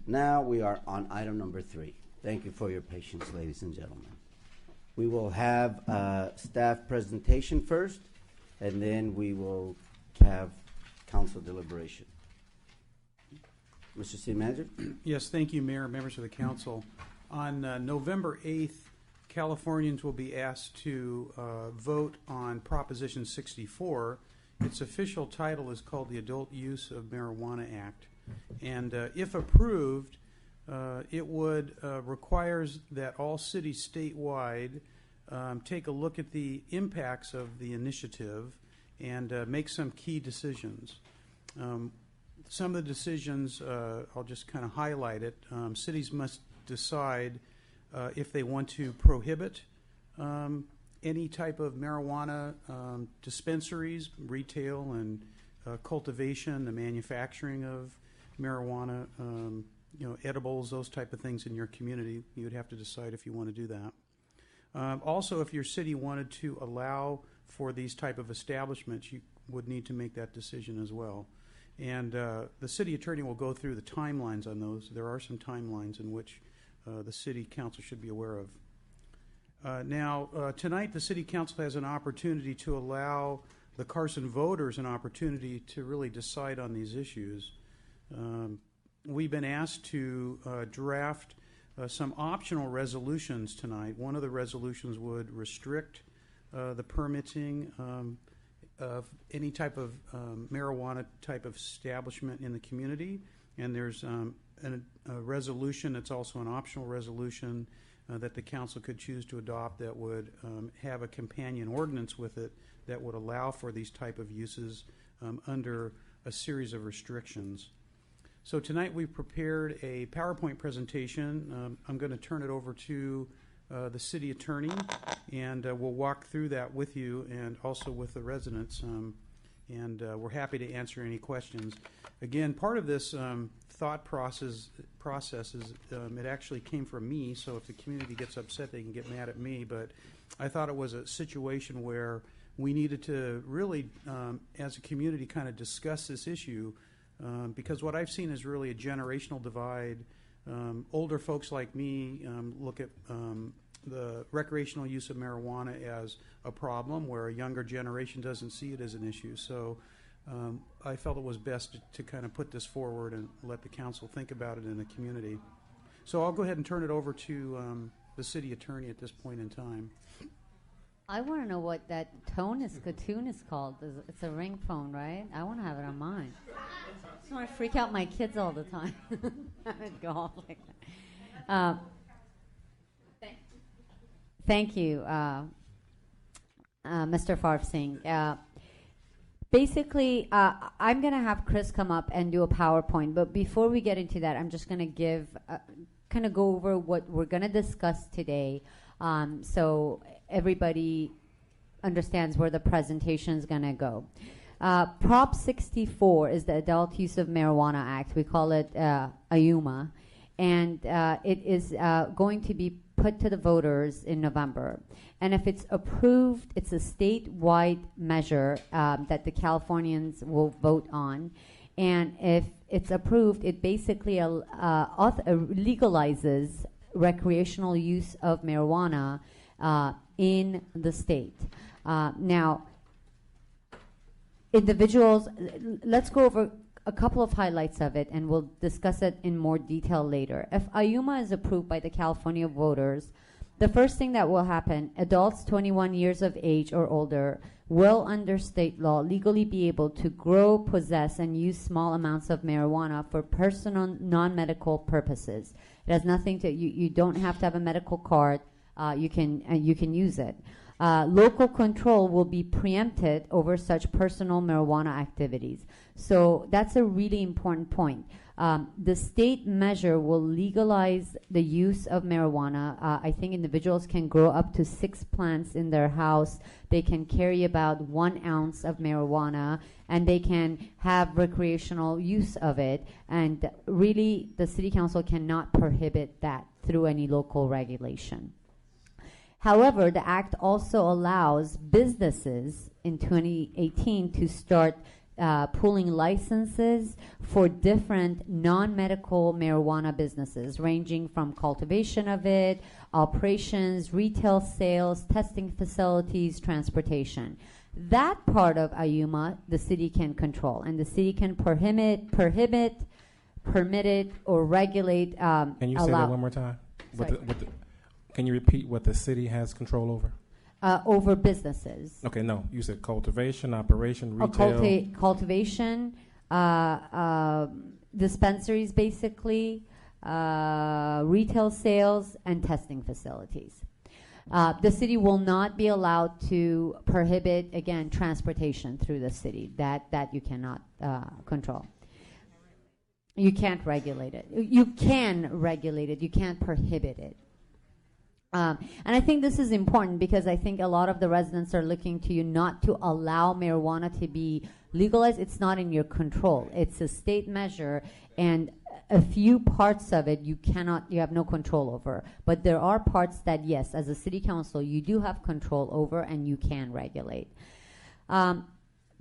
Now we are on item number 3. Thank you for your patience, ladies and gentlemen. We will have a staff presentation first, and then we will have council deliberation. Mr. City Manager? Yes, thank you, Mayor, members of the council. On November 8th, Californians will be asked to vote on Proposition 64. Its official title is called the Adult Use of Marijuana Act. And if approved, it would requires that all cities statewide take a look at the impacts of the initiative and make some key decisions. Some of the decisions, I'll just kind of highlight it. Cities must decide if they want to prohibit any type of marijuana dispensaries, retail and cultivation, the manufacturing of marijuana, edibles, those type of things in your community. You would have to decide if you want to do that. Also, if your city wanted to allow for these type of establishments, you would need to make that decision as well. And the city attorney will go through the timelines on those. There are some timelines in which the city council should be aware of. Now, tonight the city council has an opportunity to allow the Carson voters an opportunity to really decide on these issues. We've been asked to draft some optional resolutions tonight. One of the resolutions would restrict the permitting of any type of marijuana type of establishment in the community. And there's a resolution that's also an optional resolution that the council could choose to adopt that would have a companion ordinance with it that would allow for these type of uses under a series of restrictions. So tonight we've prepared a PowerPoint presentation. I'm going to turn it over to the city attorney, and we'll walk through that with you and also with the residents. And we're happy to answer any questions. Again, part of this thought process is it actually came from me, so if the community gets upset, they can get mad at me. But I thought it was a situation where we needed to really, as a community, kind of discuss this issue because what I've seen is really a generational divide. Older folks like me look at the recreational use of marijuana as a problem where a younger generation doesn't see it as an issue. So I felt it was best to kind of put this forward and let the council think about it in the community. So I'll go ahead and turn it over to the city attorney at this point in time. I want to know what that tune is called. It's a ringtone, right? I want to have it on mine. I just want to freak out my kids all the time. Go off like that. Thank you, Mr. Farf Singh. Basically, I'm going to have Chris come up and do a PowerPoint. But before we get into that, I'm just going to kind of go over what we're going to discuss today. So everybody understands where the presentation is going to go. Prop 64 is the Adult Use of Marijuana Act. We call it AUMA. And it is going to be put to the voters in November. And if it's approved, it's a statewide measure that the Californians will vote on. And if it's approved, it basically legalizes recreational use of marijuana in the state. Now, individuals, let's go over a couple of highlights of it, and we'll discuss it in more detail later. If AUMA is approved by the California voters, the first thing that will happen, adults 21 years of age or older will, under state law, legally be able to grow, possess, and use small amounts of marijuana for personal, non-medical purposes. It has nothing to, you don't have to have a medical card. You can use it. Local control will be preempted over such personal marijuana activities. So that's a really important point. The state measure will legalize the use of marijuana. I think individuals can grow up to 6 plants in their house. They can carry about 1 ounce of marijuana, and they can have recreational use of it. And really, the city council cannot prohibit that through any local regulation. However, the act also allows businesses in 2018 to start pooling licenses for different non-medical marijuana businesses, ranging from cultivation of it, operations, retail sales, testing facilities, transportation. That part of AYUMA, the city can control, and the city can permit it, or regulate. Can you say that one more time? Can you repeat what the city has control over? Over businesses. Okay, no, you said cultivation, operation, retail. Cultivation, dispensaries, basically, retail sales, and testing facilities. The city will not be allowed to prohibit, again, transportation through the city. That you cannot control. You can't regulate it. You can regulate it. You can't prohibit it. And I think this is important because I think a lot of the residents are looking to you not to allow marijuana to be legalized. It's not in your control. It's a state measure, and a few parts of it you have no control over. But there are parts that, yes, as a city council, you do have control over and you can regulate.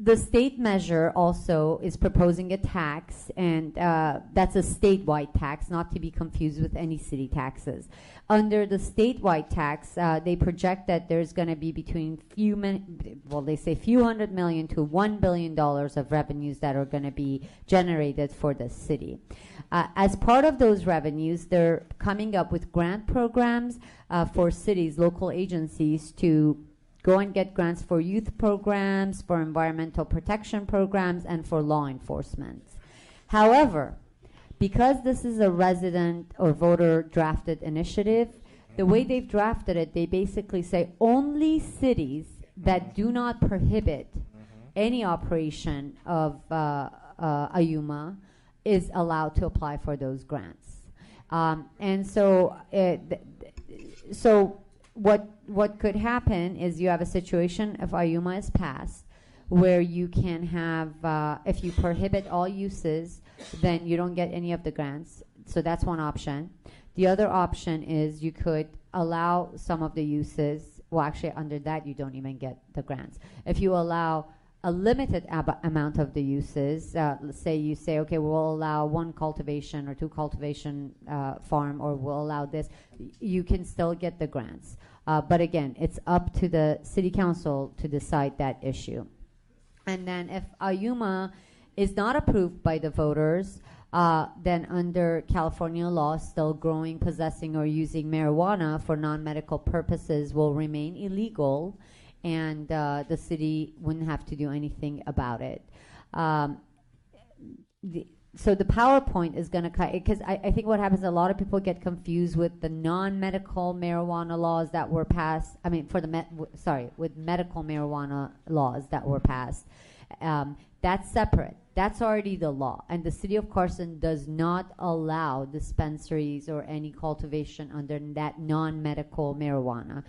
The state measure also is proposing a tax, and that's a statewide tax, not to be confused with any city taxes. Under the statewide tax, they project that there's going to be between few hundred million to $1 billion of revenues that are going to be generated for the city. As part of those revenues, they're coming up with grant programs for cities, local agencies to go and get grants for youth programs, for environmental protection programs, and for law enforcement. However, because this is a resident or voter drafted initiative, the way they've drafted it, they basically say only cities that do not prohibit any operation of AYUMA is allowed to apply for those grants. And so, what could happen is you have a situation if AYUMA is passed where you can have, if you prohibit all uses, then you don't get any of the grants. So that's one option. The other option is you could allow some of the uses. Well, actually, under that, you don't even get the grants. If you allow a limited amount of the uses, let's say you say, okay, we'll allow one cultivation or two cultivation farm, or we'll allow this, you can still get the grants. But again, it's up to the city council to decide that issue. And then if AYUMA is not approved by the voters, then under California law, still growing, possessing, or using marijuana for non-medical purposes will remain illegal, and the city wouldn't have to do anything about it. So the PowerPoint is going to cut, because I think what happens, a lot of people get confused with the non-medical marijuana laws that were passed. I mean, for the with medical marijuana laws that were passed. That's separate. That's already the law, and the city of Carson does not allow dispensaries or any cultivation under that non-medical marijuana.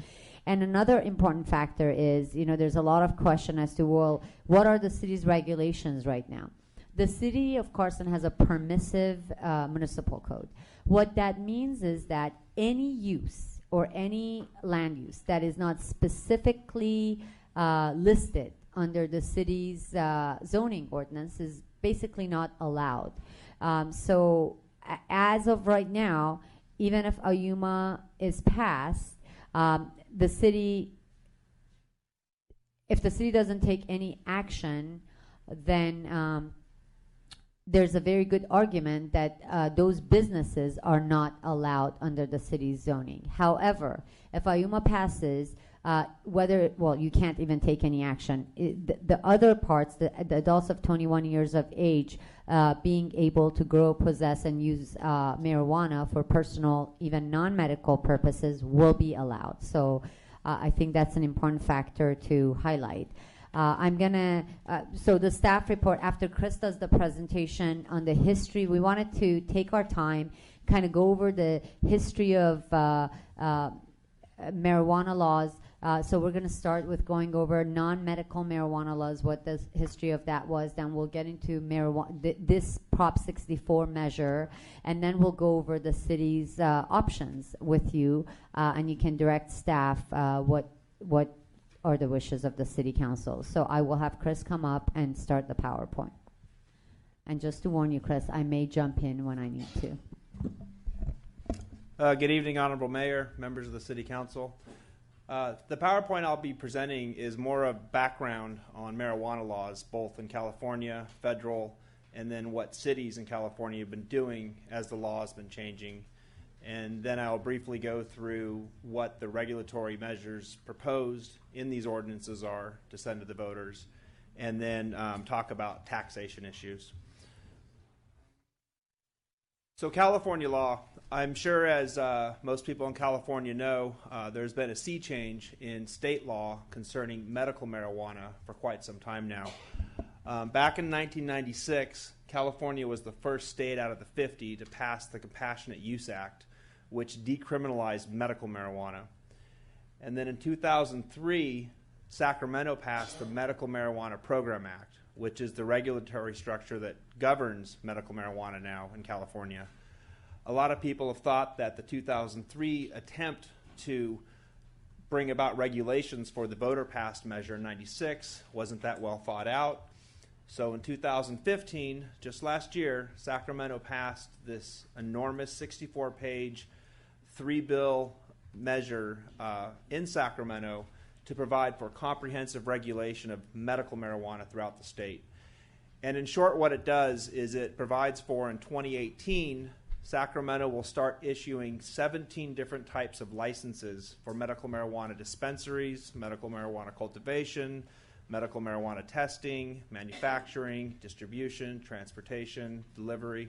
And another important factor is, there's a lot of question as to, well, what are the city's regulations right now? The city of Carson has a permissive municipal code. What that means is that any use or any land use that is not specifically listed under the city's zoning ordinance is basically not allowed. So as of right now, even if AYUMA is passed, if the city doesn't take any action, then there's a very good argument that those businesses are not allowed under the city's zoning. However, if AYUMA passes, you can't even take any action. The other parts, the adults of 21 years of age, being able to grow, possess, and use marijuana for personal, even non-medical purposes will be allowed. So I think that's an important factor to highlight. So the staff report, after Chris does the presentation on the history, we wanted to take our time, kind of go over the history of marijuana laws. So we're going to start with going over non-medical marijuana laws, what the history of that was. Then we'll get into this Prop 64 measure, and then we'll go over the city's options with you, and you can direct staff what are the wishes of the city council. So I will have Chris come up and start the PowerPoint. And just to warn you, Chris, I may jump in when I need to. Good evening, Honorable Mayor, members of the City Council. The PowerPoint I'll be presenting is more of background on marijuana laws, both in California, federal, and then what cities in California have been doing as the law has been changing. And then I'll briefly go through what the regulatory measures proposed in these ordinances are to send to the voters, and then talk about taxation issues. So California law, I'm sure as most people in California know, there's been a sea change in state law concerning medical marijuana for quite some time now. Back in 1996, California was the first state out of the 50 to pass the Compassionate Use Act, which decriminalized medical marijuana. And then in 2003, Sacramento passed the Medical Marijuana Program Act, which is the regulatory structure that governs medical marijuana now in California. A lot of people have thought that the 2003 attempt to bring about regulations for the voter-passed measure in 96 wasn't that well thought out. So in 2015, just last year, Sacramento passed this enormous 64-page, 3-bill measure in Sacramento to provide for comprehensive regulation of medical marijuana throughout the state. And in short, what it does is it provides for, in 2018, Sacramento will start issuing 17 different types of licenses for medical marijuana dispensaries, medical marijuana cultivation, medical marijuana testing, manufacturing, distribution, transportation, delivery.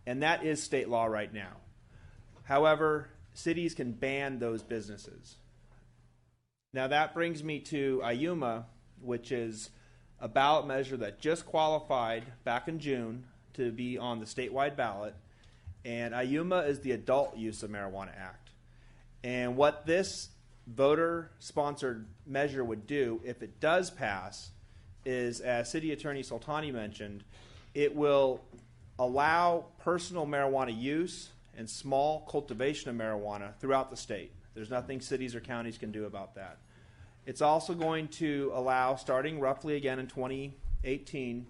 And that is state law right now. However, cities can ban those businesses. Now that brings me to IUMA, which is a ballot measure that just qualified back in June to be on the statewide ballot. And IUMA is the Adult Use of Marijuana Act. And what this voter-sponsored measure would do, if it does pass, is, as City Attorney Soltani mentioned, it will allow personal marijuana use and small cultivation of marijuana throughout the state. There's nothing cities or counties can do about that. It's also going to allow, starting roughly again in 2018,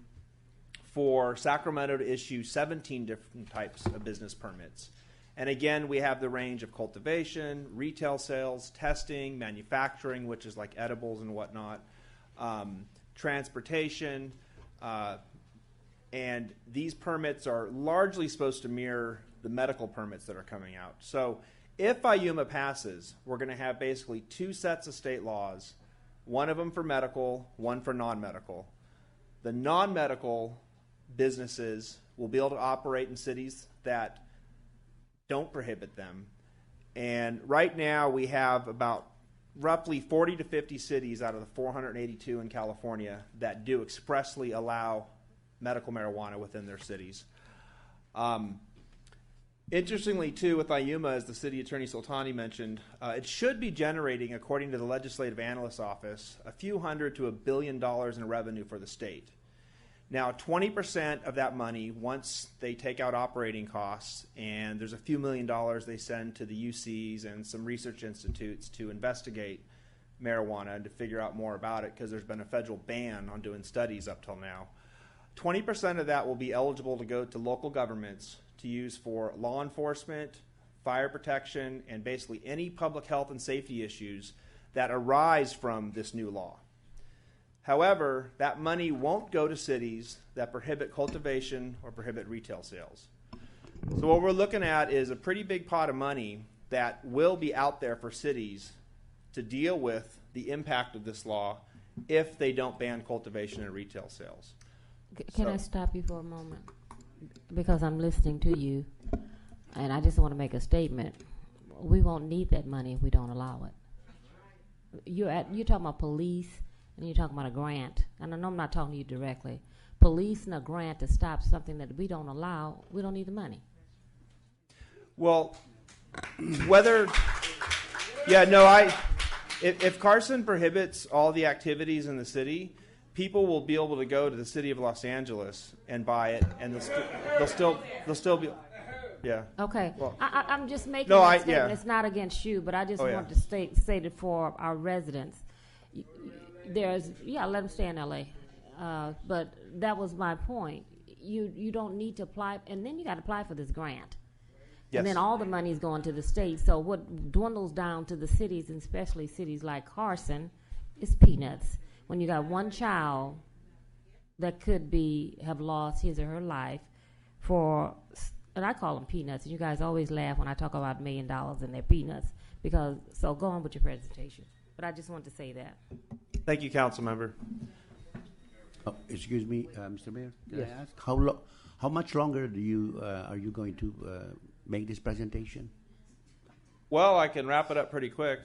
for Sacramento to issue 17 different types of business permits. And again, we have the range of cultivation, retail sales, testing, manufacturing, which is like edibles and whatnot, transportation, and these permits are largely supposed to mirror the medical permits that are coming out. So if IUMA passes, we're going to have basically two sets of state laws, one of them for medical, one for non-medical. The non-medical businesses will be able to operate in cities that don't prohibit them. And right now we have about roughly 40 to 50 cities out of the 482 in California that do expressly allow medical marijuana within their cities. Interestingly, too, with IUMA, as the City Attorney Soltani mentioned, it should be generating, according to the Legislative Analyst's Office, a few hundred to $1 billion in revenue for the state. Now, 20% of that money, once they take out operating costs, and there's a few $1 million they send to the UCs and some research institutes to investigate marijuana and to figure out more about it, because there's been a federal ban on doing studies up till now. 20% of that will be eligible to go to local governments to use for law enforcement, fire protection, and basically any public health and safety issues that arise from this new law. However, that money won't go to cities that prohibit cultivation or prohibit retail sales. So what we're looking at is a pretty big pot of money that will be out there for cities to deal with the impact of this law if they don't ban cultivation and retail sales. Can I stop you for a moment? Because I'm listening to you, and I just want to make a statement. We won't need that money if we don't allow it. You're talking about police, and you're talking about a grant. And I know I'm not talking to you directly. Police and a grant to stop something that we don't allow, we don't need the money. Well, if Carson prohibits all the activities in the city, people will be able to go to the city of Los Angeles and buy it, and they'll still be, yeah. Okay, Well, I'm just making no, that statement. yeah. It's not against you, but I just Oh, yeah. want to state it for our residents. let them stay in LA. But that was my point. You don't need to apply, and then you got to apply for this grant. Yes. And then all the money is going to the state. So what dwindles down to the cities, and especially cities like Carson, is peanuts. When you got one child that could have lost his or her life for, and I call them peanuts. And you guys always laugh when I talk about $1 million and they're peanuts. So go on with your presentation. But I just wanted to say that. Thank you, council member. Oh, excuse me, Mr. Mayor. Can Yes. I ask how much longer are you going to make this presentation? Well, I can wrap it up pretty quick.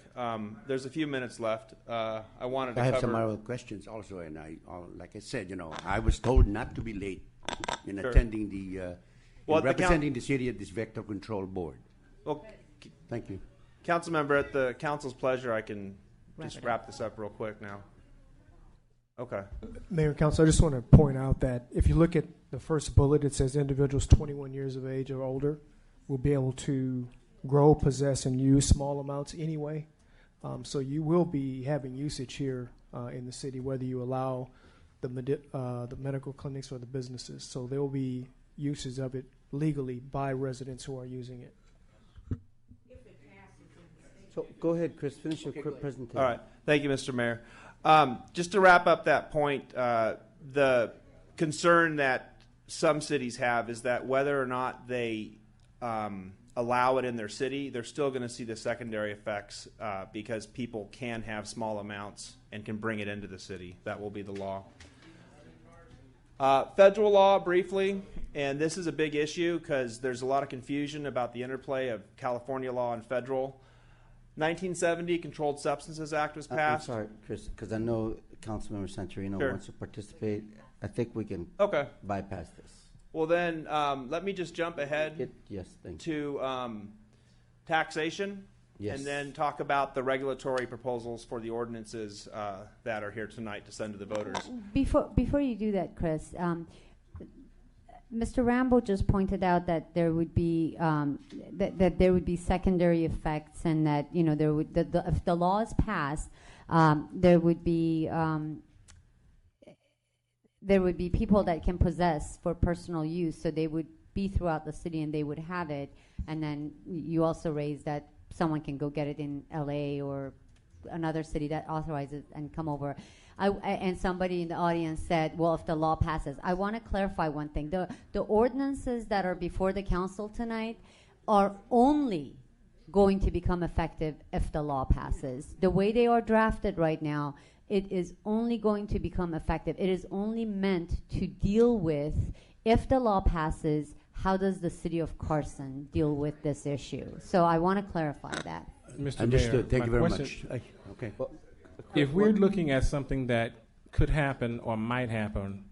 There's a few minutes left. I wanted to I have cover. some other questions also, and like I said, I was told not to be late in Sure. attending in Well, representing the city at this vector control board. Well, Thank you. council member, at the council's pleasure, I can just it up. wrap this up real quick now. Okay. Mayor and Council, I just want to point out that if you look at the first bullet, it says individuals 21 years of age or older will be able to grow, possess, and use small amounts anyway. So you will be having usage here in the city, whether you allow the medical clinics or the businesses. So there will be uses of it legally by residents who are using it. So go ahead, Chris, finish your presentation. All right. Thank you, Mr. Mayor. Just to wrap up that point, the concern that some cities have is that whether or not they allow it in their city, they're still going to see the secondary effects because people can have small amounts and can bring it into the city. That will be the law. Federal law, briefly, and this is a big issue because there's a lot of confusion about the interplay of California law and federal. 1970 Controlled Substances Act was I'm passed. sorry, Chris, because I know Councilmember Santorino Sure. wants to participate. I think we can Okay. bypass this. Well, then let me just jump ahead Yes, thank you. to taxation, Yes. and then talk about the regulatory proposals for the ordinances that are here tonight to send to the voters. Before you do that, Chris, Mr. Rambo just pointed out that there would be that there would be secondary effects, and that there would if the law is passed, there would be people that can possess for personal use, so they would be throughout the city and they would have it. And then you also raised that someone can go get it in LA or another city that authorizes and come over. And somebody in the audience said, well, if the law passes. I want to clarify one thing. The ordinances that are before the council tonight are only going to become effective if the law passes. The way they are drafted right now, it is only going to become effective. It is only meant to deal with, if the law passes, how does the city of Carson deal with this issue? So I want to clarify that. Mr. Understood. Mayor, Thank my you very question- much. Okay. If we're looking at something that could happen or might happen,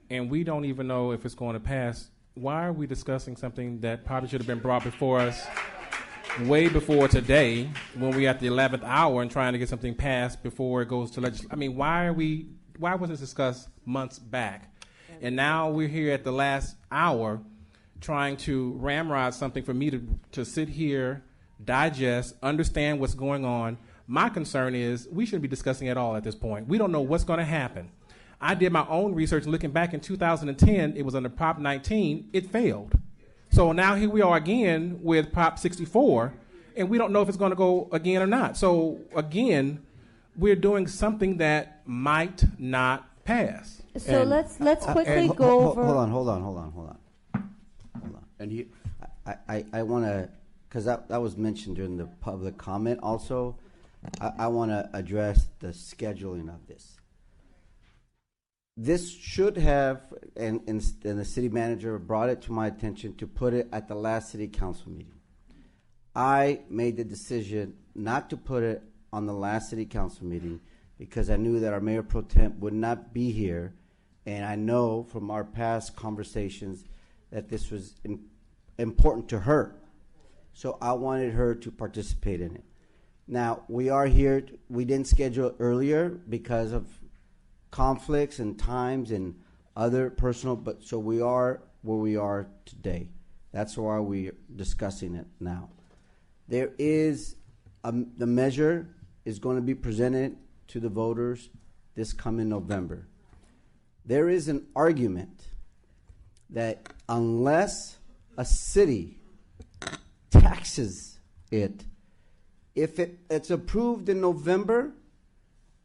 and we don't even know if it's going to pass, why are we discussing something that probably should have been brought before us way before today, when we're at the 11th hour and trying to get something passed before it goes to legislation? I mean, why was this discussed months back? And now we're here at the last hour trying to ramrod something for me to sit here, digest, understand what's going on. My concern is we shouldn't be discussing at all at this point. We don't know what's going to happen. I did my own research, and looking back in 2010, it was under Prop 19. It failed. So now here we are again with Prop 64, and we don't know if it's going to go again or not. So again, we're doing something that might not pass. So And- let's quickly and go hold over. Hold on. And he, I want to, because that was mentioned during the public comment also. I want to address the scheduling of this. This should have, and the city manager brought it to my attention to put it at the last city council meeting. I made the decision not to put it on the last city council meeting because I knew that our mayor pro temp would not be here, and I know from our past conversations that this was important to her. So I wanted her to participate in it. Now, we are here, we didn't schedule it earlier because of conflicts and times and other personal, but so we are where we are today. That's why we're discussing it now. There is, the measure is going to be presented to the voters this coming November. There is an argument that unless a city taxes it, if it's approved in November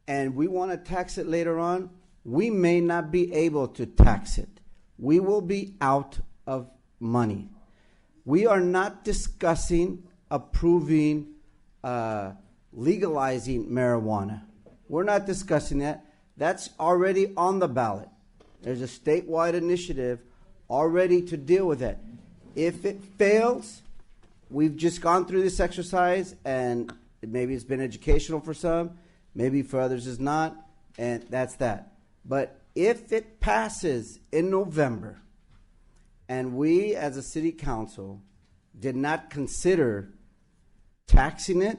and we want to tax it later on, we may not be able to tax it. We will be out of money. We are not discussing approving legalizing marijuana. We're not discussing that. That's already on the ballot. There's a statewide initiative already to deal with that. If it fails, we've just gone through this exercise, and maybe it's been educational for some, maybe for others it's not, and that's that. But if it passes in November, and we as a city council did not consider taxing it,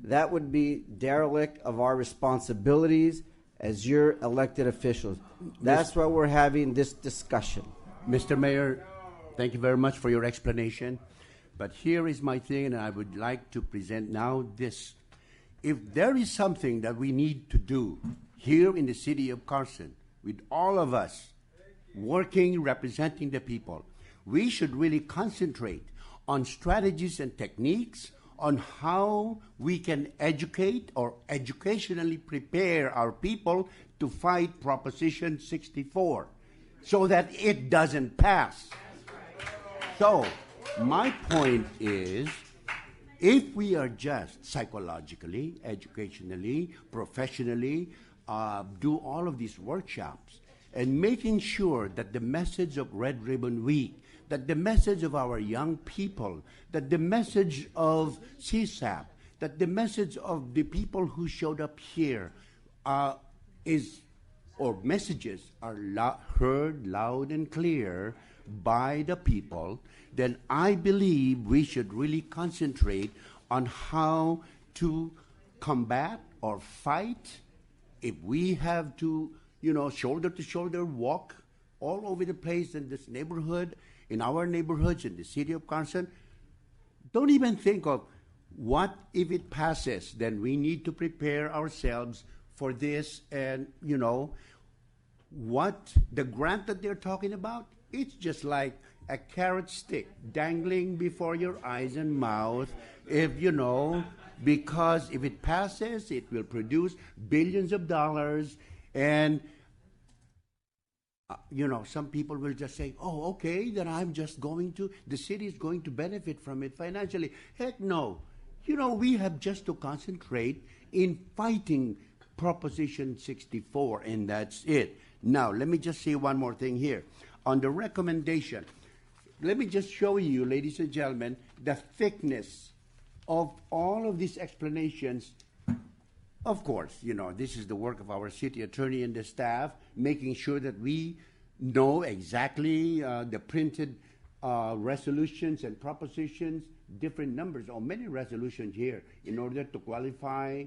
that would be derelict of our responsibilities as your elected officials. That's why we're having this discussion. Mr. Mayor, thank you very much for your explanation. But here is my thing, and I would like to present now this. If there is something that we need to do here in the city of Carson, with all of us working, representing the people, we should really concentrate on strategies and techniques on how we can educate or educationally prepare our people to fight Proposition 64 so that it doesn't pass. So, my point is, if we are just psychologically, educationally, professionally, do all of these workshops and making sure that the message of Red Ribbon Week, that the message of our young people, that the message of CSAP, that the message of the people who showed up here messages are heard loud and clear by the people, then I believe we should really concentrate on how to combat or fight. If we have to, shoulder to shoulder walk all over the place in this neighborhood, in our neighborhoods, in the city of Carson, don't even think of what if it passes. Then we need to prepare ourselves for this. And, what the grant that they're talking about, it's just like a carrot stick dangling before your eyes and mouth. Because if it passes, it will produce billions of dollars. And some people will just say, oh, okay, then the city is going to benefit from it financially. Heck no. We have just to concentrate in fighting Proposition 64, and that's it. Now, let me just say one more thing here. On the recommendation, let me just show you, ladies and gentlemen, the thickness of all of these explanations. Of course, this is the work of our city attorney and the staff, making sure that we know exactly the printed resolutions and propositions, different numbers, or many resolutions here in order to qualify,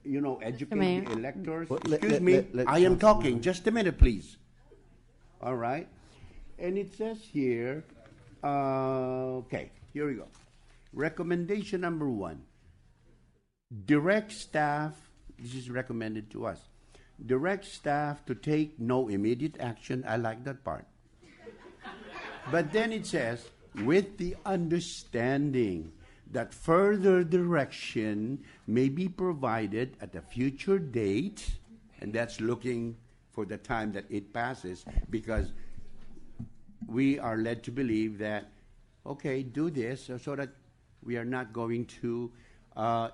educate the electors. Excuse me, I am talking. Just a minute, please. All right. And it says here, okay, here we go. Recommendation number 1. Direct staff, this is recommended to us, direct staff to take no immediate action. I like that part. But then it says, with the understanding that further direction may be provided at a future date, and that's looking for the time that it passes, because we are led to believe that, okay, do this so that we are not going to call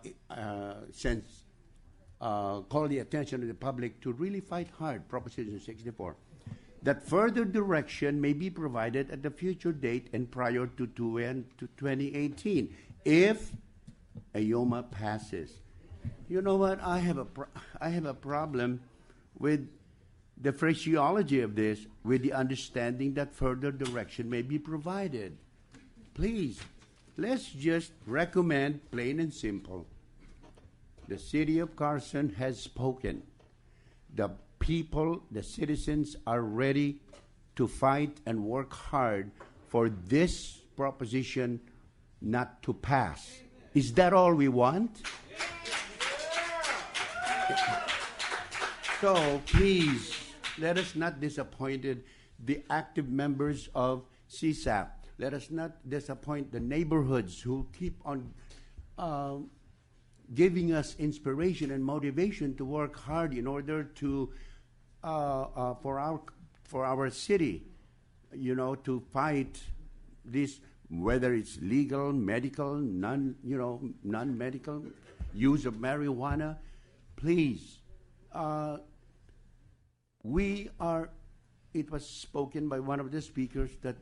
the attention of the public to really fight hard, Proposition 64. That further direction may be provided at a future date and prior to 2018 if AYOMA passes. You know what? I have a problem with the phraseology of this, with the understanding that further direction may be provided. Please, let's just recommend, plain and simple. The city of Carson has spoken. The people, the citizens are ready to fight and work hard for this proposition not to pass. Is that all we want? So please, let us not disappoint the active members of CSAP. Let us not disappoint the neighborhoods who keep on giving us inspiration and motivation to work hard in order to for our city, to fight this, whether it's legal, medical, non-medical use of marijuana. Please, it was spoken by one of the speakers that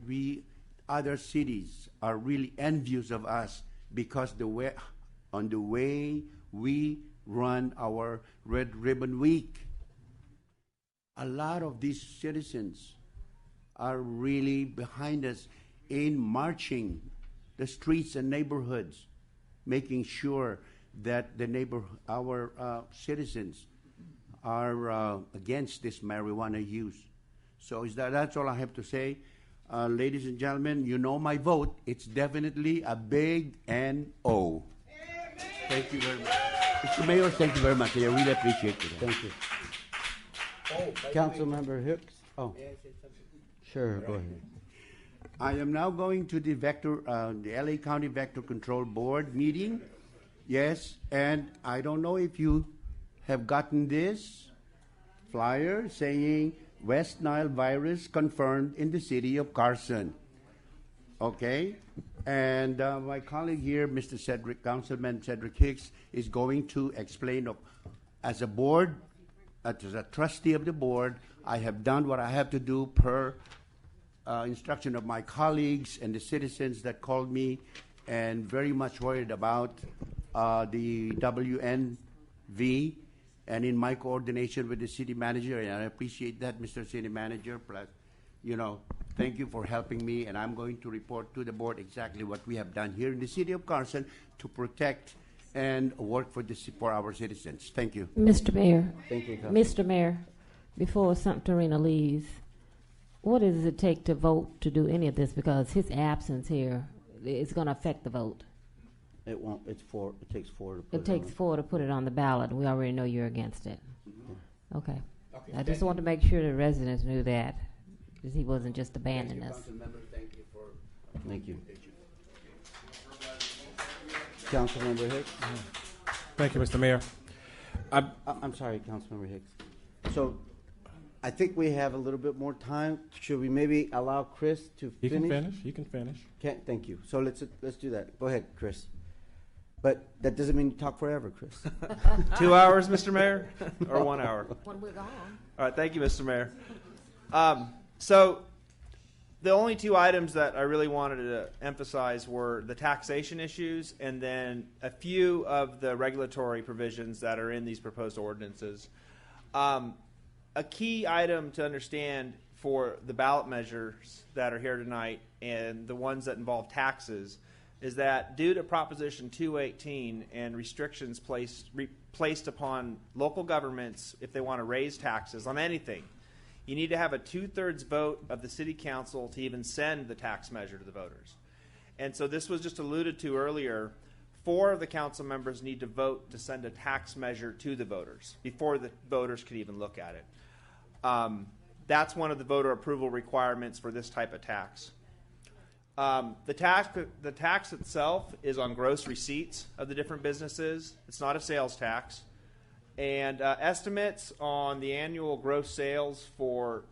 other cities are really envious of us because the way we run our Red Ribbon Week. A lot of these citizens are really behind us in marching the streets and neighborhoods, making sure that our citizens are against this marijuana use. So that's all I have to say. Ladies and gentlemen, you know my vote. It's definitely a big N-O. Thank you very much. Mr. Mayor, thank you very much. I really appreciate it. Thank you. Councilmember Hicks? Oh, sure, go ahead. I am now going to the LA County Vector Control Board meeting. Yes, and I don't know if you have gotten this flyer saying West Nile virus confirmed in the city of Carson. Okay? And my colleague here, Councilman Cedric Hicks, is going to explain as a board, as a trustee of the board, I have done what I have to do per instruction of my colleagues and the citizens that called me and very much worried about the WNV, and in my coordination with the city manager, and I appreciate that, Mr. City Manager, plus, thank you for helping me, and I'm going to report to the board exactly what we have done here in the city of Carson to protect and work for our citizens. Thank you. Mr. Mayor. Thank you, Mr. Mayor, before Santorina leaves, what does it take to vote to do any of this? Because his absence here is going to affect the vote. It won't. It takes four to put It takes four to put it on the ballot. We already know you're against it. Mm-hmm. Okay. I just want to make sure the residents knew that, because he wasn't just abandoning us. Thank you. Councilmember Hicks? Thank you, Mr. Mayor. I'm sorry, Councilmember Hicks. So I think we have a little bit more time. Should we maybe allow Chris to You finish? can finish. You can finish. Thank you. So let's do that. Go ahead, Chris. But that doesn't mean you talk forever, Chris. 2 hours, Mr. Mayor, or 1 hour? When we're gone. All right, thank you, Mr. Mayor. So the only two items that I really wanted to emphasize were the taxation issues and then a few of the regulatory provisions that are in these proposed ordinances. A key item to understand for the ballot measures that are here tonight and the ones that involve taxes is that due to Proposition 218 and restrictions placed upon local governments if they want to raise taxes on anything, you need to have a 2/3 vote of the city council to even send the tax measure to the voters. And so this was just alluded to earlier. 4 of the council members need to vote to send a tax measure to the voters before the voters could even look at it. That's one of the voter approval requirements for this type of tax. The tax itself is on gross receipts of the different businesses. It's not a sales tax. And estimates on the annual gross sales for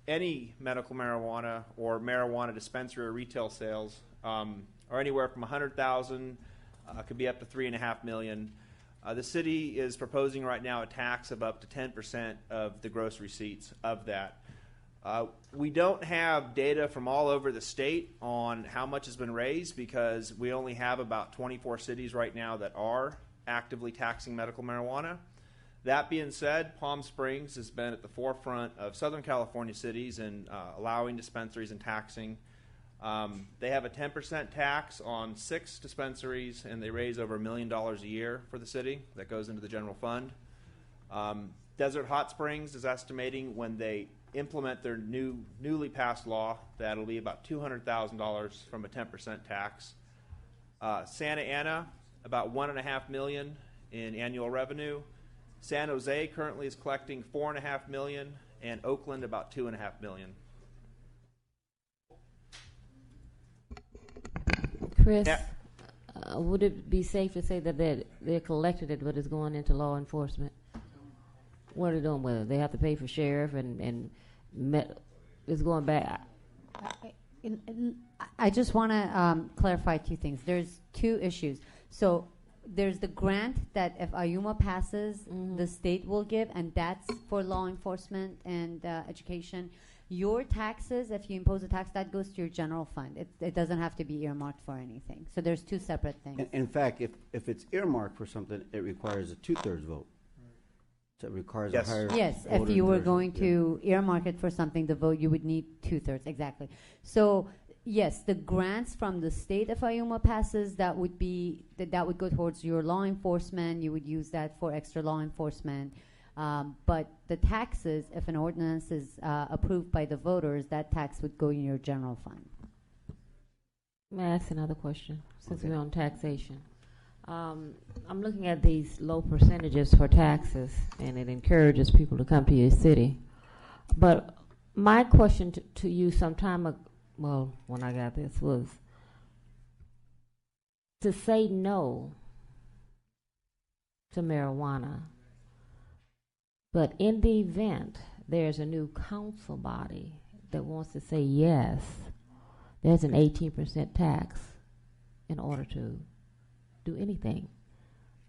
any medical marijuana or marijuana dispensary or retail sales are anywhere from $100,000, could be up to $3.5 million. The city is proposing right now a tax of up to 10% of the gross receipts of that. We don't have data from all over the state on how much has been raised because we only have about 24 cities right now that are actively taxing medical marijuana. That being said, Palm Springs has been at the forefront of Southern California cities in allowing dispensaries and taxing. They have a 10% tax on 6 dispensaries, and they raise over $1 million a year for the city that goes into the general fund. Desert Hot Springs is estimating when they implement their newly passed law that it'll be about $200,000 from a 10% tax. Santa Ana, about $1.5 million in annual revenue, San Jose currently is collecting $4.5 million, and Oakland about $2.5 million. Chris, Yeah. would it be safe to say that they're collected it, but it's going into law enforcement? What are they doing with it? They have to pay for sheriff and it's going back. I just want to clarify two things. There's two issues. So there's the grant that if Ayuma passes, the state will give, and that's for law enforcement and education. Your taxes, if you impose a tax, that goes to your general fund. It doesn't have to be earmarked for anything. So there's two separate things. In fact, if it's earmarked for something, it requires a 2/3 vote. So it requires Yes. a higher Yes, voter if you were endorsement, going yeah. to earmark it for something, the vote, you would need 2/3, exactly. So, yes, the grants from the state, if Ayuma passes, that would go towards your law enforcement. You would use that for extra law enforcement. But the taxes, if an ordinance is approved by the voters, that tax would go in your general fund. May I ask another question, since Okay. we're on taxation? I'm looking at these low percentages for taxes, and it encourages people to come to your city. But my question to you some time ago, well, when I got this, was to say no to marijuana. But in the event there's a new council body that wants to say yes, there's an 18% tax in order to do anything.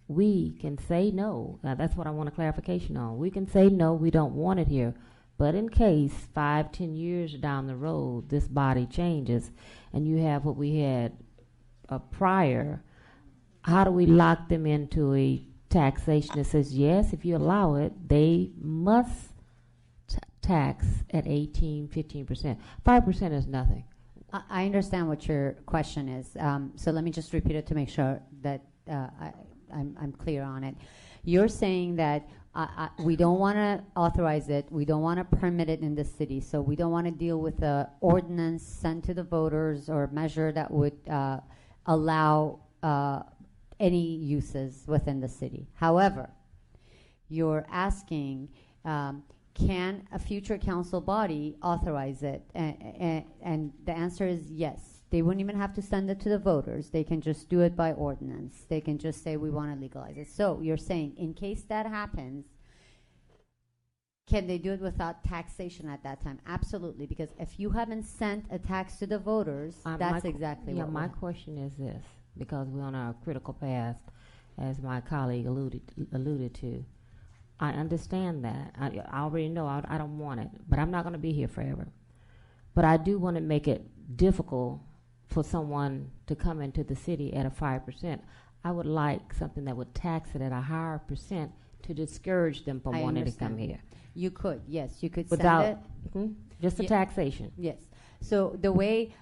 We can say no. Now, that's what I want a clarification on. We can say no, we don't want it here. But in case 5-10 years down the road, this body changes and you have what we had prior, how do we lock them into a taxation that says, yes, if you allow it, they must tax at 18-15%. 5% is nothing. I understand what your question is. So let me just repeat it to make sure that I'm clear on it. You're saying that we don't want to authorize it. We don't want to permit it in the city. So we don't want to deal with the ordinance sent to the voters or measure that would allow any uses within the city. However, you're asking, can a future council body authorize it? And the answer is yes. They wouldn't even have to send it to the voters. They can just do it by ordinance. They can just say, we want to legalize it. So you're saying, in case that happens, can they do it without taxation at that time? Absolutely, because if you haven't sent a tax to the voters, that's exactly what my question is this, because we're on our critical path, as my colleague alluded to. I understand that. I already know I don't want it, but I'm not going to be here forever. But I do want to make it difficult for someone to come into the city at a 5%. I would like something that would tax it at a higher percent to discourage them from wanting to come here. You could, yes, you could Without send it. just the taxation. Yes. So the way,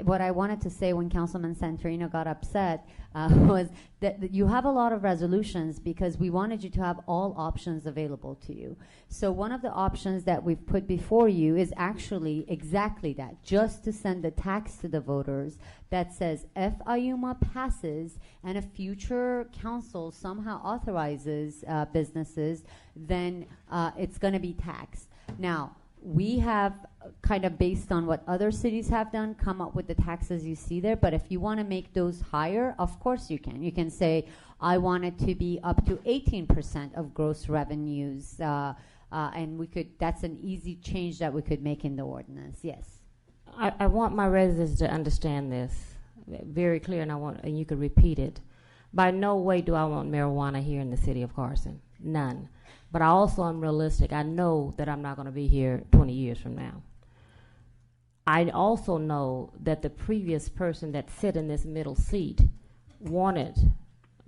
what I wanted to say when Councilman Santorino got upset was that you have a lot of resolutions because we wanted you to have all options available to you. So one of the options that we've put before you is actually exactly that, just to send the tax to the voters that says if Ayuma passes and a future council somehow authorizes businesses, then it's going to be taxed. Now, we have kind of based on what other cities have done, come up with the taxes you see there. But if you want to make those higher, of course you can. You can say, I want it to be up to 18% of gross revenues. And we could, that's an easy change that we could make in the ordinance, yes. I want my residents to understand this very clear, and you could repeat it. By no way do I want marijuana here in the city of Carson. None. But I also am realistic. I know that I'm not going to be here 20 years from now. I also know that the previous person that sat in this middle seat wanted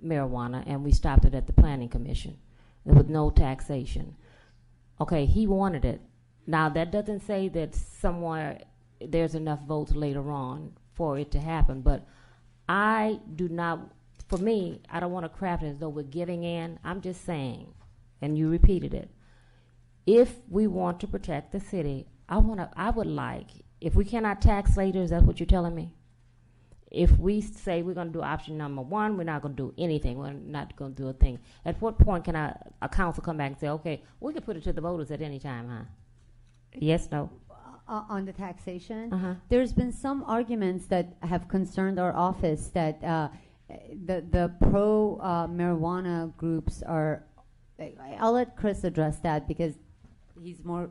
marijuana, and we stopped it at the Planning Commission with no taxation. Okay, he wanted it. Now, that doesn't say that somewhere there's enough votes later on for it to happen, but I do not, for me, I don't want to craft it as though we're giving in. I'm just saying, and you repeated it, if we want to protect the city, I would like, if we cannot tax later, is that what you're telling me? If we say we're going to do option number one, we're not going to do anything. We're not going to do a thing. At what point can a council come back and say, okay, we can put it to the voters at any time, huh? Yes, no? On the taxation, Uh-huh. there's been some arguments that have concerned our office that the pro marijuana groups are. I'll let Chris address that because he's more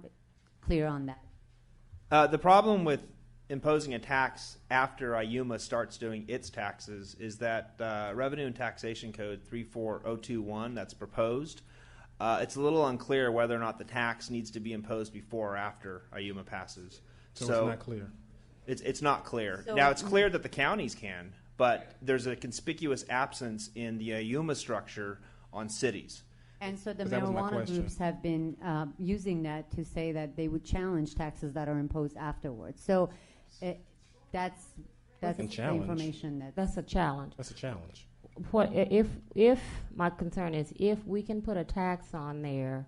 clear on that. The problem with imposing a tax after IUMA starts doing its taxes is that Revenue and Taxation Code 34021 that's proposed, it's a little unclear whether or not the tax needs to be imposed before or after IUMA passes. So it's not clear. It's not clear. So- Now, it's clear that the counties can, but there's a conspicuous absence in the IUMA structure on cities. And so the That was my marijuana question. groups have been using that to say that they would challenge taxes that are imposed afterwards. So that's can the challenge. information that. That's a challenge. That's a challenge. What if my concern is if we can put a tax on there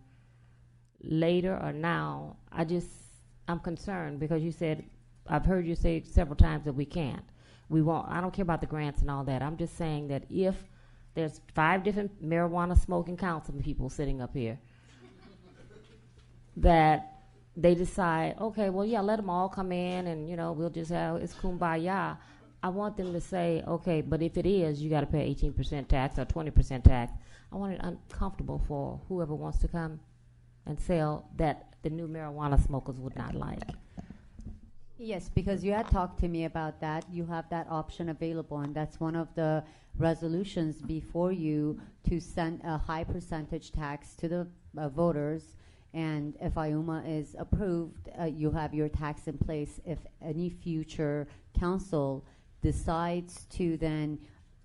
later or now, I'm concerned because you said, I've heard you say several times that we can't. We won't. I don't care about the grants and all that. I'm just saying that if there's 5 different marijuana smoking council people sitting up here, that they decide, okay, well, yeah, let them all come in and, we'll just have, it's kumbaya. I want them to say, okay, but if it is, you got to pay 18% tax or 20% tax. I want it uncomfortable for whoever wants to come and sell that the new marijuana smokers would not like. Yes, because you had talked to me about that. You have that option available, and that's one of the resolutions before you to send a high percentage tax to the voters. And if IUMA is approved, you have your tax in place. If any future council decides to then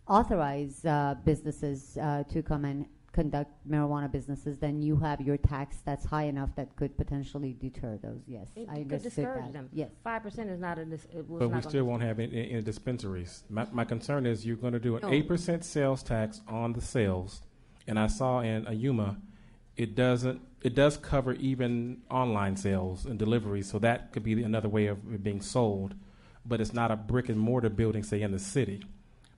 authorize businesses to come and conduct marijuana businesses, then you have your tax that's high enough that could potentially deter those. Yes, It I could understood discourage that. them. Yes. 5% is not a it was But not we gonna still won't have any dispensaries. My concern is you're going to do an No. 8% sales tax on the sales, and I saw in IUMA, it does cover even online sales and deliveries, so that could be another way of it being sold, but it's not a brick and mortar building, say, in the city.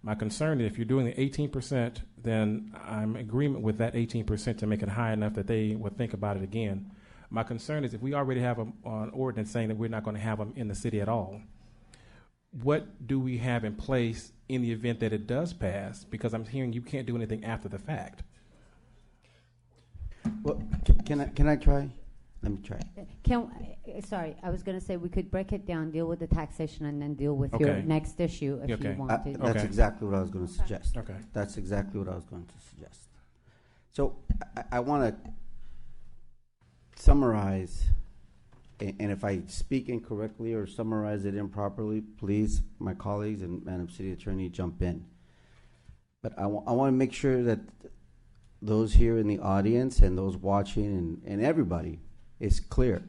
My concern is if you're doing the 18%, then I'm in agreement with that 18% to make it high enough that they would think about it again. My concern is if we already have an ordinance saying that we're not going to have them in the city at all, what do we have in place in the event that it does pass? Because I'm hearing you can't do anything after the fact. Well, can I try? Let me try. Sorry, I was going to say we could break it down, deal with the taxation, and then deal with your Okay. next issue if Okay. you want to. That's Okay. exactly what I was going to suggest. Okay. That's exactly what I was going to suggest. So I want to summarize, and if I speak incorrectly or summarize it improperly, please, my colleagues and Madam City Attorney, jump in. But I want to make sure that those here in the audience and those watching and everybody is clear.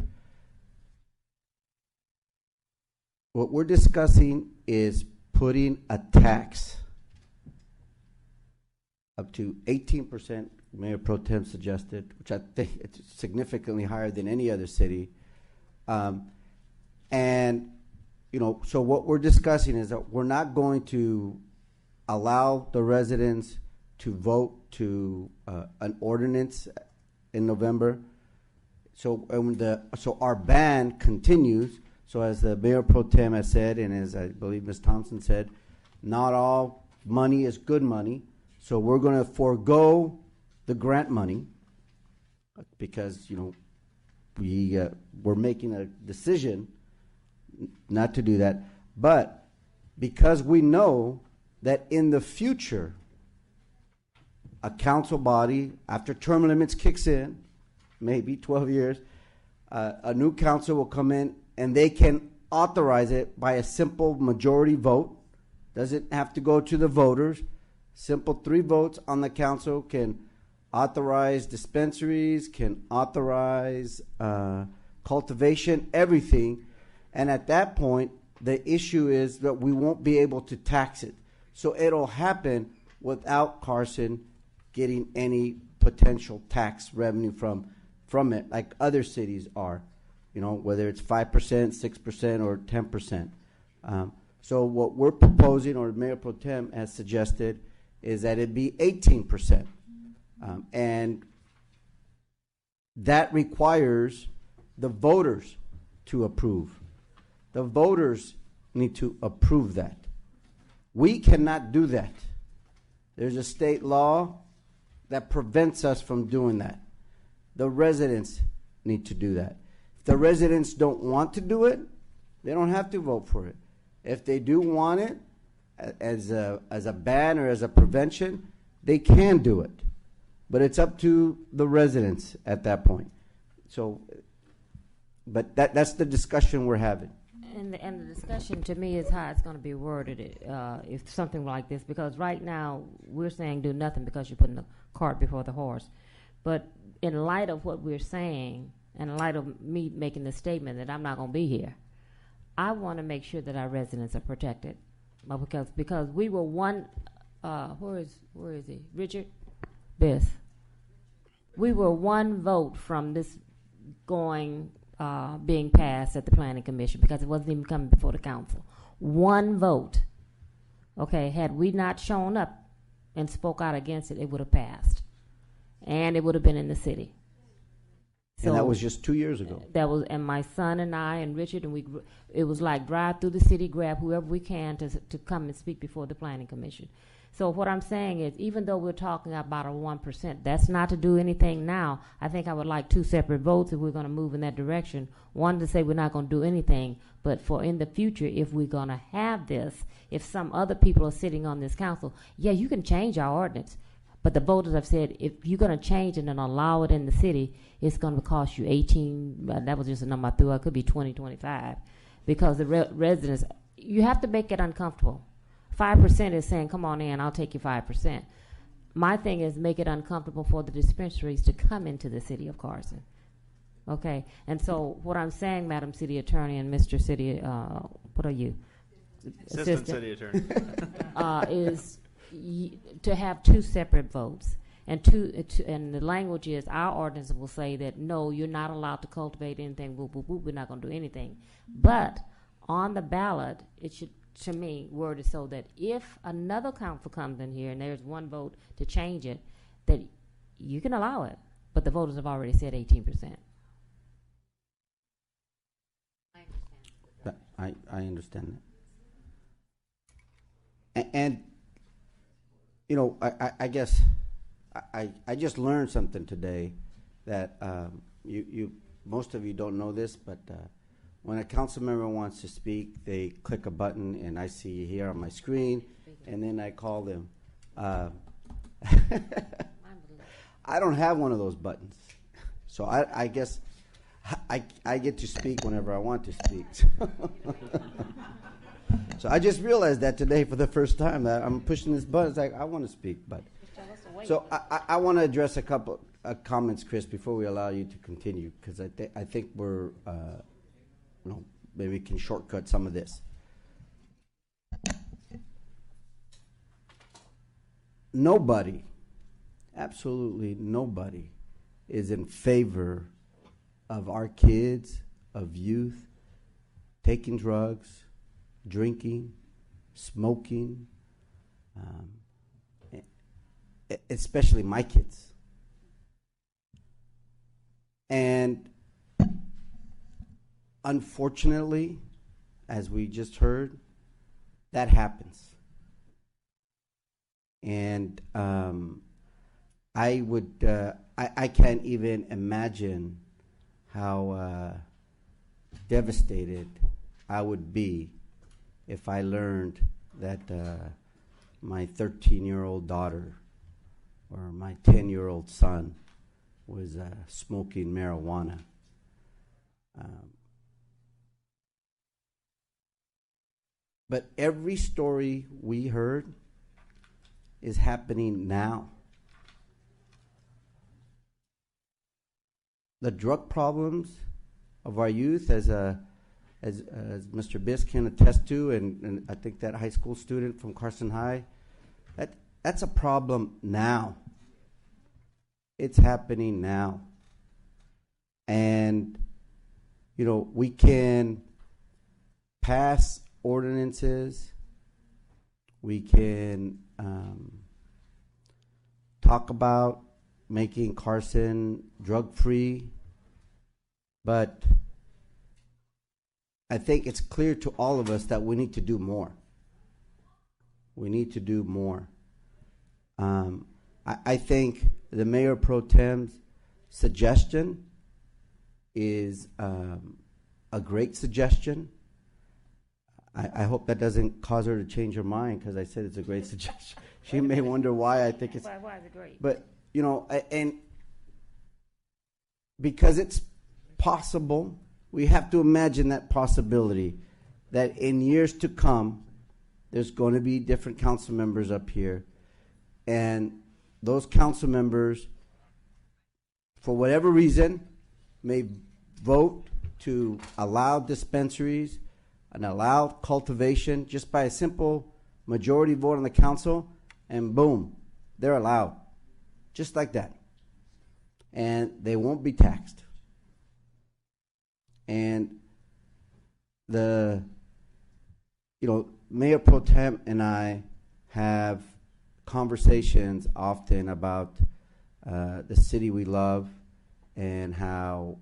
What we're discussing is putting a tax up to 18%, Mayor Pro Tem suggested, which I think it's significantly higher than any other city. And, so what we're discussing is that we're not going to allow the residents to vote to an ordinance in November. So our ban continues. So as the Mayor Pro Tem has said, and as I believe Ms. Thompson said, not all money is good money. So we're going to forego the grant money because, we're making a decision not to do that. But because we know that in the future, a council body, after term limits kicks in, maybe 12 years, a new council will come in and they can authorize it by a simple majority vote. Doesn't have to go to the voters. Simple 3 votes on the council can authorize dispensaries, can authorize cultivation, everything. And at that point, the issue is that we won't be able to tax it. So it'll happen without Carson getting any potential tax revenue from it, like other cities are, whether it's 5%, 6%, or 10%. So what we're proposing, or Mayor Pro Tem has suggested, is that it be 18%. And that requires the voters to approve. The voters need to approve that. We cannot do that. There's a state law that prevents us from doing that. The residents need to do that. If the residents don't want to do it, they don't have to vote for it. If they do want it as a ban or as a prevention, they can do it. But it's up to the residents at that point. So, but that's the discussion we're having. And the discussion to me is how it's going to be worded if something like this, because right now we're saying do nothing because you're putting the cart before the horse. But in light of what we're saying, and in light of me making the statement that I'm not going to be here, I want to make sure that our residents are protected. Because we were one, where is he? Richard? Biss. We were one vote from this being passed at the Planning Commission because it wasn't even coming before the council. One vote. Okay, had we not shown up and spoke out against it, it would have passed. And it would have been in the city. And that was just 2 years ago. And my son and I and Richard, and it was like drive through the city, grab whoever we can to come and speak before the Planning Commission. So what I'm saying is, even though we're talking about a 1%, that's not to do anything now. I think I would like two separate votes if we're going to move in that direction. One to say we're not going to do anything, but for in the future, if we're going to have this, if some other people are sitting on this council, yeah, you can change our ordinance. But the voters have said, if you're going to change it and allow it in the city, it's going to cost you 18, that was just a number I threw out, it could be 20, 25. Because the residents, you have to make it uncomfortable. 5% is saying, come on in, I'll take you 5%. My thing is make it uncomfortable for the dispensaries to come into the city of Carson. Okay, and so what I'm saying, Madam City Attorney and Mr. City, what are you? Assistant City Attorney. Is to have two separate votes. And and the language is, our ordinance will say that, no, you're not allowed to cultivate anything, whoop, whoop, whoop, we're not going to do anything. But on the ballot, it should, to me, worded so that if another council comes in here and there's one vote to change it, that you can allow it. But the voters have already said 18%. I understand that. And you know, I guess I just learned something today that you most of you don't know this, but when a council member wants to speak, they click a button, and I see here on my screen, and then I call them. I don't have one of those buttons, so I guess I get to speak whenever I want to speak. So I just realized that today for the first time that I'm pushing this button. It's like I want to speak, but so I want to address a couple comments, Chris, before we allow you to continue, because I think we're maybe we can shortcut some of this. Nobody, absolutely nobody, is in favor of our kids, of youth, taking drugs, drinking, smoking, especially my kids. And unfortunately, as we just heard, that happens. And I can't even imagine how devastated I would be if I learned that my 13-year-old daughter or my 10-year-old son was smoking marijuana. But every story we heard is happening now. The drug problems of our youth, as Mr. Biss can attest to, and I think that high school student from Carson High, that's a problem now. It's happening now. And, you know, we can pass ordinances. We can talk about making Carson drug-free, but I think it's clear to all of us that we need to do more. We need to do more. I think the Mayor Pro Tem's suggestion is a great suggestion. I hope that doesn't cause her to change her mind because I said it's a great suggestion. She may wonder why I think it's. Why is it great? But, you know, and because it's possible, we have to imagine that possibility that in years to come, there's going to be different council members up here. And those council members, for whatever reason, may vote to allow dispensaries and allow cultivation just by a simple majority vote on the council, and boom, they're allowed. Just like that. And they won't be taxed. And Mayor Pro Tem and I have conversations often about the city we love and how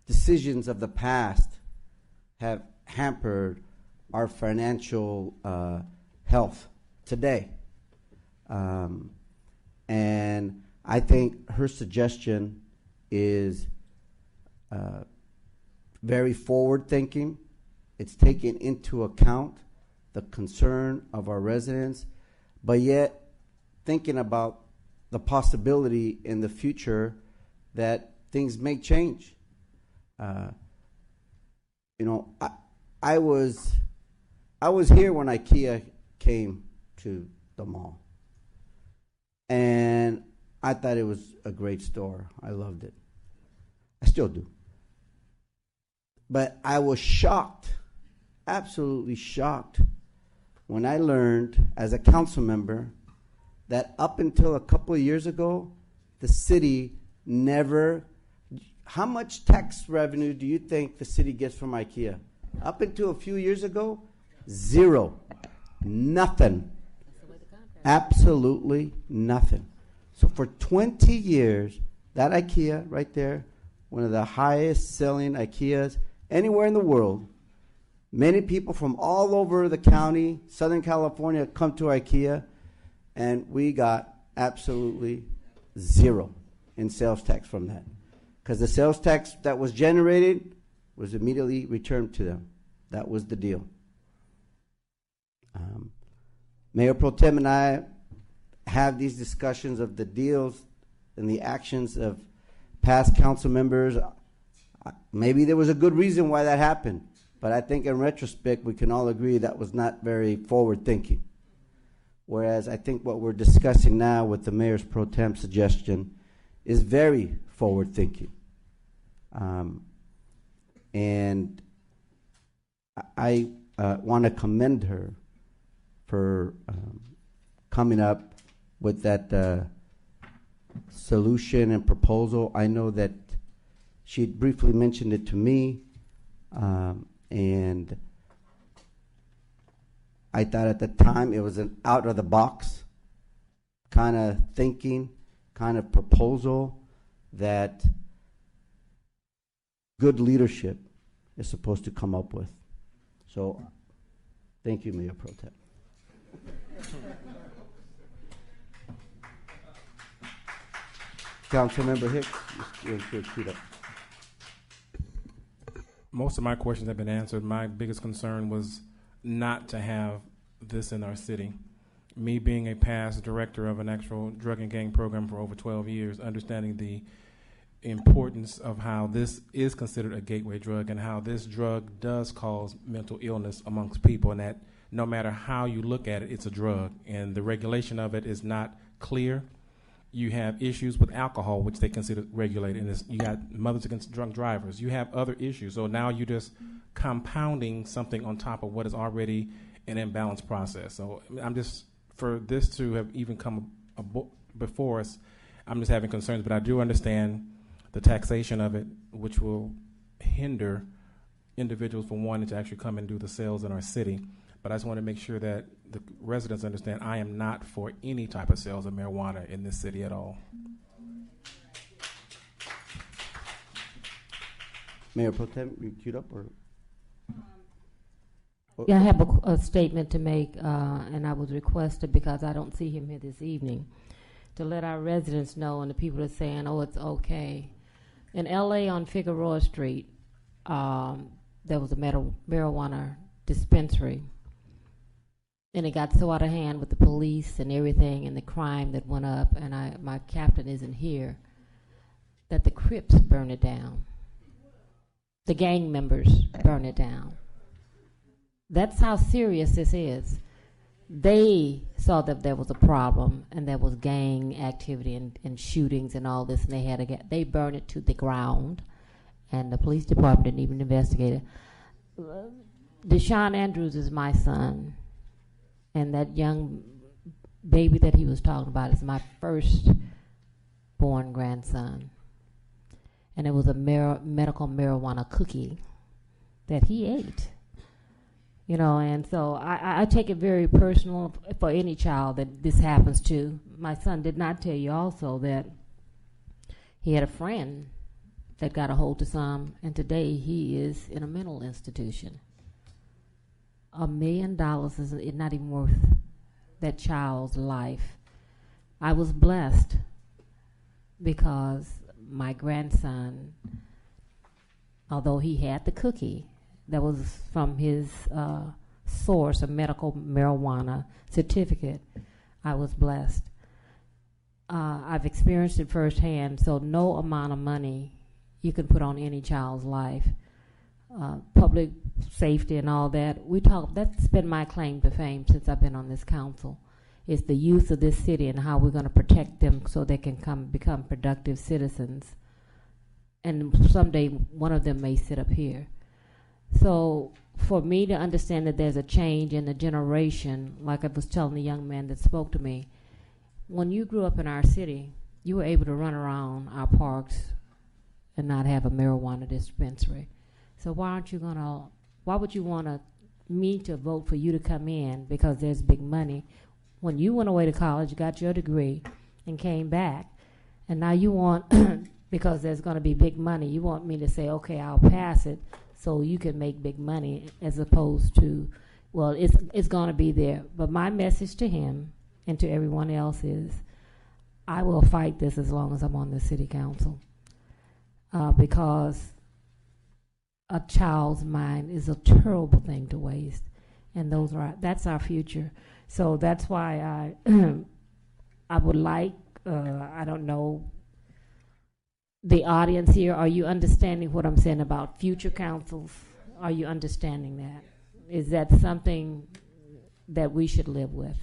decisions of the past have hampered our financial health today. And I think her suggestion is very forward-thinking. It's taking into account the concern of our residents, but yet thinking about the possibility in the future that things may change. I was here when IKEA came to the mall, and I thought it was a great store. I loved it. I still do. But I was shocked, absolutely shocked, when I learned as a council member that up until a couple of years ago, the city never. How much tax revenue do you think the city gets from IKEA? Up until a few years ago, zero. Nothing. Absolutely nothing. So for 20 years, that IKEA right there, one of the highest selling IKEAs anywhere in the world, many people from all over the county, Southern California, come to IKEA, and we got absolutely zero in sales tax from that. Because the sales tax that was generated was immediately returned to them. That was the deal. Mayor Pro Tem and I have these discussions of the deals and the actions of past council members. Maybe there was a good reason why that happened, but I think in retrospect we can all agree that was not very forward thinking. Whereas I think what we're discussing now with the Mayor's Pro Tem suggestion is very forward thinking. And I want to commend her for coming up with that solution and proposal. I know that she briefly mentioned it to me, and I thought at the time it was an out-of-the-box kind of thinking, kind of proposal that good leadership is supposed to come up with. So, thank you, Mayor Pro Tem. Councilmember Hicks, you're queued up. Most of my questions have been answered. My biggest concern was not to have this in our city. Me being a past director of an actual drug and gang program for over 12 years, understanding the importance of how this is considered a gateway drug and how this drug does cause mental illness amongst people, and that no matter how you look at it, it's a drug, and the regulation of it is not clear. You have issues with alcohol, which they consider regulated, and you got Mothers Against Drunk Drivers. You have other issues, so now you're just compounding something on top of what is already an imbalanced process. So I'm just, for this to have even come before us, I'm just having concerns, but I do understand the taxation of it, which will hinder individuals from wanting to actually come and do the sales in our city. But I just want to make sure that the residents understand I am not for any type of sales of marijuana in this city at all. Mayor Pro Tem, you queued up or? Yeah, I have a statement to make, and I was requested because I don't see him here this evening, to let our residents know and the people that are saying, oh, it's okay. In L.A. on Figueroa Street, there was a marijuana dispensary, and it got so out of hand with the police and everything and the crime that went up, and my captain isn't here, that the Crips burned it down. The gang members burned it down. That's how serious this is. They saw that there was a problem and there was gang activity and shootings and all this, and they burned it to the ground, and the police department didn't even investigate it. Deshaun Andrews is my son, and that young baby that he was talking about is my first born grandson. And it was a medical marijuana cookie that he ate. You know, and so I take it very personal for any child that this happens to. My son did not tell you also that he had a friend that got a hold of some, and today he is in a mental institution. $1 million is not even worth that child's life. I was blessed because my grandson, although he had the cookie that was from his source, a medical marijuana certificate, I was blessed. I've experienced it firsthand, so no amount of money you can put on any child's life. Public safety and all that, that's been my claim to fame since I've been on this council. It's the youth of this city and how we're going to protect them so they can become productive citizens. And someday one of them may sit up here. So for me to understand that there's a change in the generation, like I was telling the young man that spoke to me, when you grew up in our city, you were able to run around our parks and not have a marijuana dispensary. So why would you want me to vote for you to come in because there's big money when you went away to college, got your degree, and came back, and now you want, because there's going to be big money, you want me to say, okay, I'll pass it so you can make big money, as opposed to, well, it's going to be there. But my message to him and to everyone else is, I will fight this as long as I'm on the city council, because a child's mind is a terrible thing to waste, and that's our future. So that's why I would like, I don't know, the audience here, are you understanding what I'm saying about future councils? Are you understanding that? Is that something that we should live with?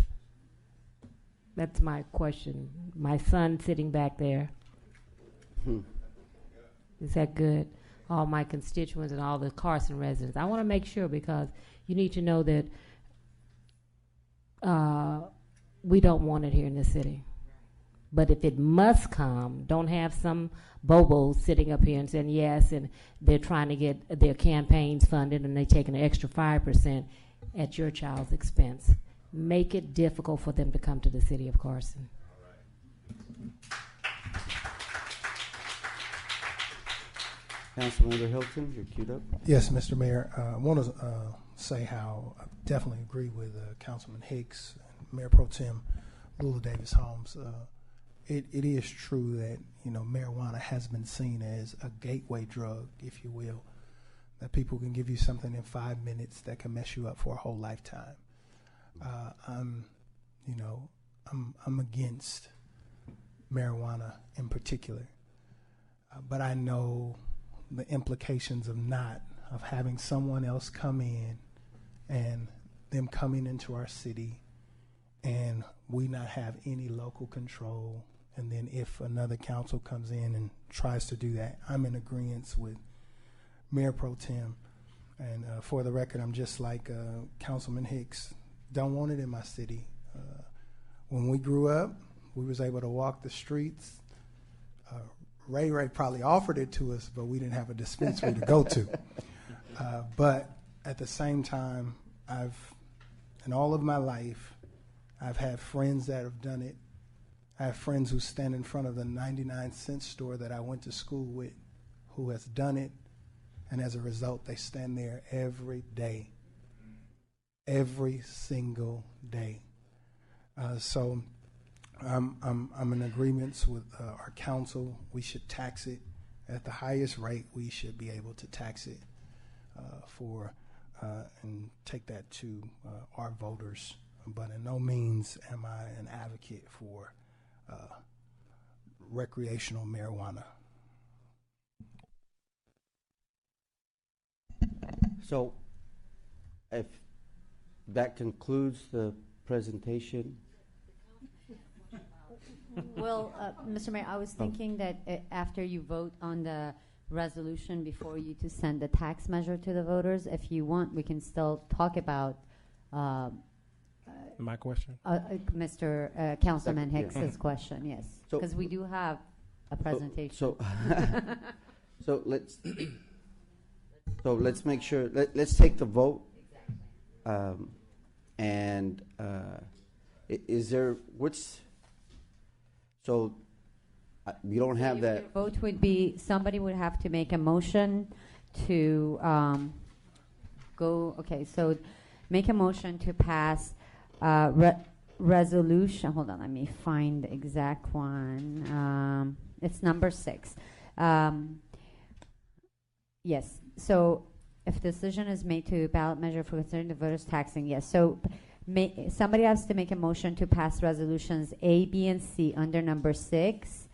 That's my question. My son sitting back there. Is that good? All my constituents and all the Carson residents. I want to make sure, because you need to know that we don't want it here in the city. But if it must come, don't have some bobos sitting up here and saying yes, and they're trying to get their campaigns funded and they're taking an extra 5% at your child's expense. Make it difficult for them to come to the city of Carson. Councilmember Hilton, you're queued up. Yes, Mr. Mayor. I want to say how I definitely agree with Councilman Hicks and Mayor Pro Tem Lula Davis Holmes. It is true that, marijuana has been seen as a gateway drug, if you will, that people can give you something in 5 minutes that can mess you up for a whole lifetime. I'm against marijuana in particular, but I know the implications of having someone else come in and them coming into our city and we not have any local control. And then if another council comes in and tries to do that, I'm in agreement with Mayor Pro Tem. And for the record, I'm just like Councilman Hicks. Don't want it in my city. When we grew up, we was able to walk the streets. Ray probably offered it to us, but we didn't have a dispensary to go to. But at the same time, in all of my life, I've had friends that have done it. I have friends who stand in front of the 99-cent store that I went to school with who has done it, and as a result, they stand there every day, every single day. So I'm in agreement with our council. We should tax it at the highest rate. We should be able to tax it and take that to our voters. But in no means am I an advocate for recreational marijuana. So, if that concludes the presentation. Well, Mr. Mayor, I was thinking that after you vote on the resolution before you to send the tax measure to the voters, if you want, we can still talk about My question? Mr. Councilman Yeah. Hicks's question, yes. So- Because we do have a presentation. So let's make sure, let's take the vote. And is there, you don't have Your that, vote would be, somebody would have to make a motion to so make a motion to pass resolution, hold on, let me find the exact one. It's number 6. Yes, so if decision is made to ballot measure for considering the voters taxing, yes. So somebody has to make a motion to pass resolutions A, B, and C under number 6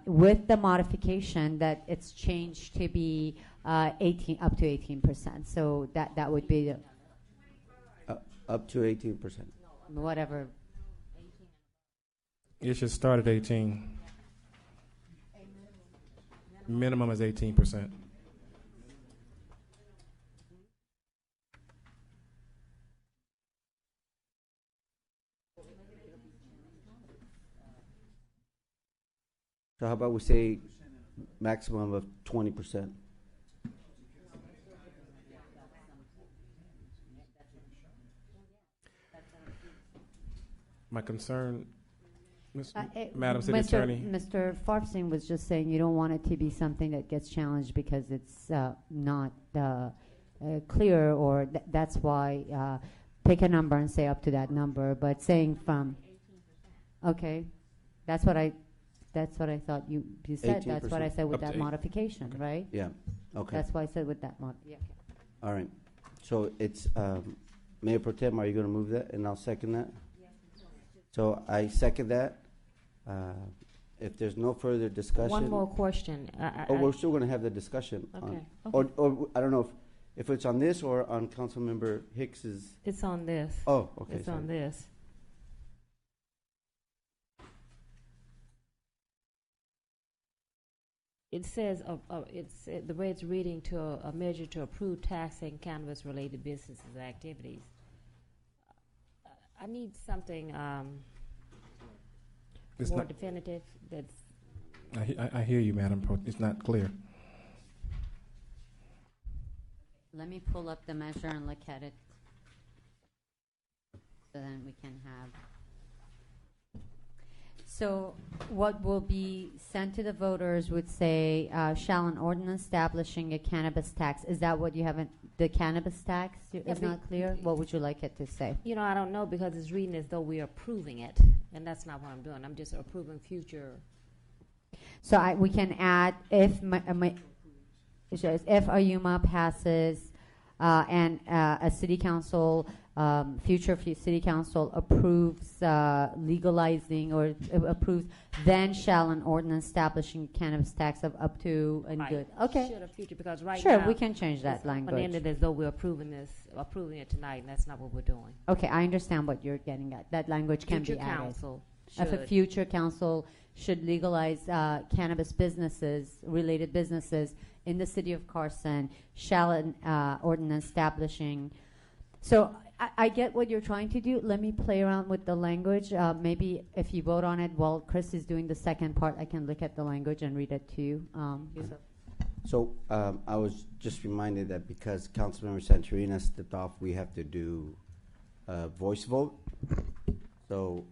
with the modification that it's changed to be up to 18%. So that would be up to 18%. whatever. It should start at 18. Minimum is 18%. So how about we say maximum of 20%? My concern, Uh, Madam City Attorney. Mr. Farfstein was just saying you don't want it to be something that gets challenged because it's not clear, or that's why pick a number and say up to that number. But saying from, okay, that's what I thought you said. That's what I 18%. said with Up to that 8. modification, right? Yeah, okay. That's why I said with that mod. Yeah. All right. So it's, Mayor Pro Tem, are you going to move that? And I'll second that? So I second that. If there's no further discussion. One more question. We're still going to have the discussion. Okay. Or I don't know if it's on this or on Councilmember Hicks's. It's on this. Oh, okay. It's on this. It says, the way it's reading, to a measure to approve taxing cannabis-related businesses and activities. I need something It's more not- definitive. That's I hear you, Madam Pro. It's not clear. Let me pull up the measure and look at it, so then we can have. So what will be sent to the voters would say, shall an ordinance establishing a cannabis tax, is that what you have, the cannabis tax is not clear? What would you like it to say? You know, I don't know, because it's reading as though we are approving it, and that's not what I'm doing. I'm just approving future. So we can add, if IUMA passes, and a city council, future city council approves legalizing or approves, then shall an ordinance establishing cannabis tax of up to and good. Okay. Should have future, because right Sure, now. we can change that it's on the end language. as though we're approving it tonight, and that's not what we're doing. Okay, I understand what you're getting at. That language can Future be added. council If a should. future council should legalize cannabis businesses, related businesses in the city of Carson, shall an ordinance establishing. So I get what you're trying to do. Let me play around with the language. Maybe if you vote on it while Chris is doing the second part, I can look at the language and read it to you. Yusuf. So I was just reminded that because Councilmember Santorina stepped off, we have to do a voice vote. So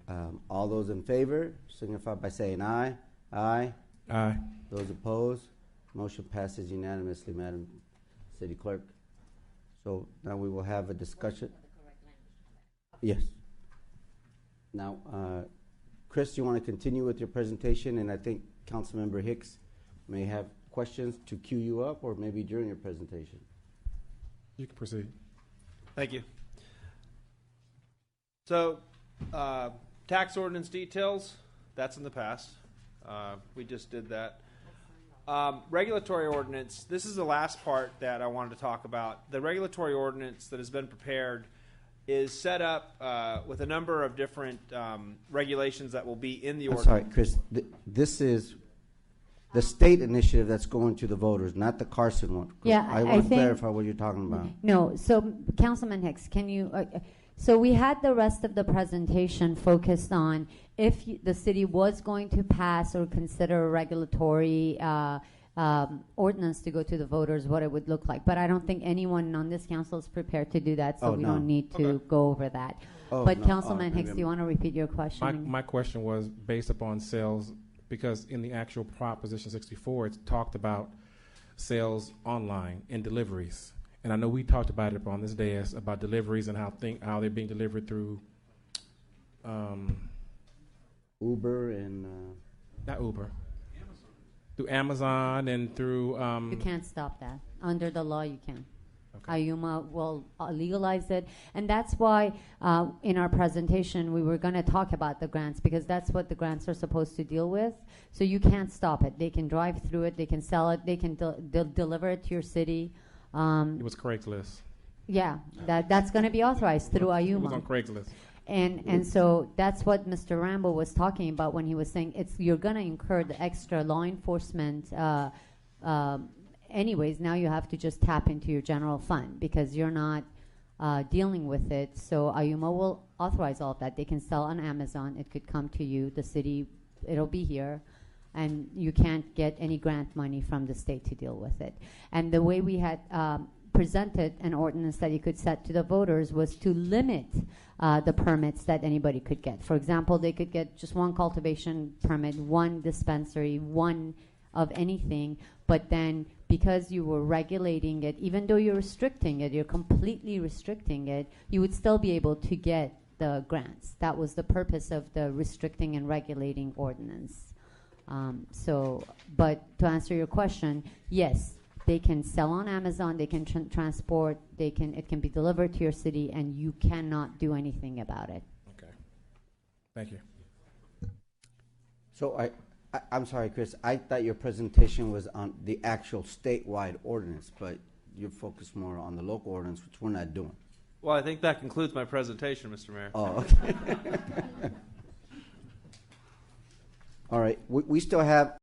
all those in favor signify by saying aye. Aye. Aye. Those opposed, motion passes unanimously, Madam City Clerk. So now we will have a discussion. Yes. Now, Chris, you want to continue with your presentation? And I think Councilmember Hicks may have questions to queue you up, or maybe during your presentation. You can proceed. Thank you. So, tax ordinance details, that's in the past. We just did that. Regulatory ordinance, this is the last part that I wanted to talk about. The regulatory ordinance that has been prepared is set up with a number of different regulations that will be in the I'm ordinance. sorry, Chris, this is the state initiative that's going to the voters, not the Carson one. Yeah, I I want to think- clarify what you're talking about. No, so Councilman Hicks, can you, so we had the rest of the presentation focused on if the city was going to pass or consider a regulatory ordinance to go to the voters, what it would look like. But I don't think anyone on this council is prepared to do that, so Oh, we no. don't need to Okay. go over that. Oh, But no. Councilman Oh, Hicks, do you want to repeat your question? My question was based upon sales, because in the actual Proposition 64, it's talked about sales online and deliveries. And I know we talked about it on this dais about deliveries and how they're being delivered through, Uber and not Uber, through Amazon and through. You can't stop that. Under the law, you can. Okay. IUMA will legalize it. And that's why in our presentation we were going to talk about the grants, because that's what the grants are supposed to deal with. So you can't stop it. They can drive through it. They can sell it. They can deliver it to your city. It was Craigslist. Yeah, that's going to be authorized through It was IUMA. on Craigslist. And so that's what Mr. Rambo was talking about when he was saying you're going to incur the extra law enforcement. Anyways, now you have to just tap into your general fund because you're not dealing with it. So IUMA will authorize all of that. They can sell on Amazon. It could come to you, the city. It'll be here. And you can't get any grant money from the state to deal with it. And the way we had presented an ordinance that you could set to the voters was to limit the permits that anybody could get. For example, they could get just one cultivation permit, one dispensary, one of anything, but then because you were regulating it, even though you're restricting it, you're completely restricting it, you would still be able to get the grants. That was the purpose of the restricting and regulating ordinance. But to answer your question, yes, they can sell on Amazon, they can transport, it can be delivered to your city, and you cannot do anything about it. Okay. Thank you. so I'm sorry, Chris. I thought your presentation was on the actual statewide ordinance, but you're focused more on the local ordinance, which we're not doing. Well, I think that concludes my presentation, Mr. Mayor. Oh, okay. All right. We still have